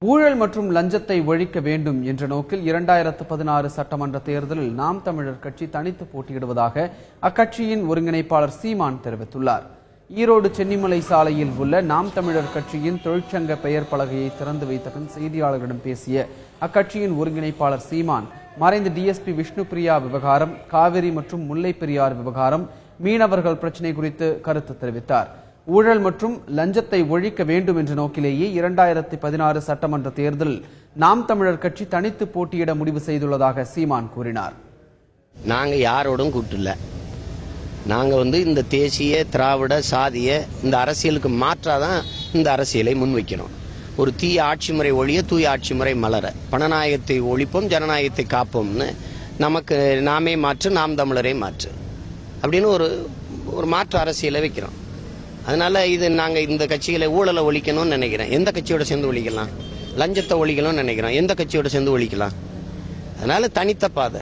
ஊழல் மற்றும் லஞ்சத்தை ஒழிக்க வேண்டும் என்ற நோக்கில் 2016 சட்டமன்ற தேர்தலில் நாம் தமிழர் கட்சி தனித்து போட்டியிடுவதாக அக்கட்சியின் ஒருங்கிணைப்பாளர் சீமான் தெரிவித்துள்ளார். ஈரோடு சென்னிமலை சாலையில் உள்ள நாம் தமிழர் கட்சியின் தொழிற்சங்க பெயர் பலகையை திறந்து வைத்த பின் செய்தியாளர்களிடம் பேசிய அக்கட்சியின் ஒருங்கிணைப்பாளர் சீமான், மறைந்த டிஎஸ்பி விஷ்ணுபிரியா விவகாரம், காவிரி மற்றும் முல்லை பெரியாறு விவகாரம், மீனவர்கள் பிரச்சினை குறித்து கருத்து தெரிவித்தார். ஊழல் மற்றும் லஞ்சத்தை ஒழிக்க வேண்டும் என்ற நோக்கிலேயே 2016 சட்டமன்ற தேர்தலில் நாம் தமிழர் கட்சி தனித்து போட்டியிட முடிவு செய்துள்ளதாக சீமான் கூறினார். நாங்க யாரோடும் கூட்டல. நாங்க இந்த தேசிய திராவிட சாதிய இந்த அரசியலுக்கு மாற்றாதான் இந்த அரசியலை முன்வைக்கிறோம். ஒரு தீய ஆட்சி முறை ஒழிய தூய ஆட்சி முறை மலர, பணநாயகத்தை ஒழிப்போம் ஜனநாயகத்தை காப்போம்னு நமக்கு நாமே மாற்று நாம் தமிழரே மாற்று அப்படின்னு ஒரு மாற்று அரசியலை வைக்கிறோம். அதனால நாங்க இந்த கட்சிகளை ஊழலை ஒழிக்கணும்னு நினைக்கிறேன். எந்த கட்சியோட சேர்ந்து ஒழிக்கலாம்? லஞ்சத்தை ஒழிக்கணும்னு நினைக்கிறோம். எந்த கட்சியோட சேர்ந்து ஒழிக்கலாம்? அதனால தனித்த பாதை.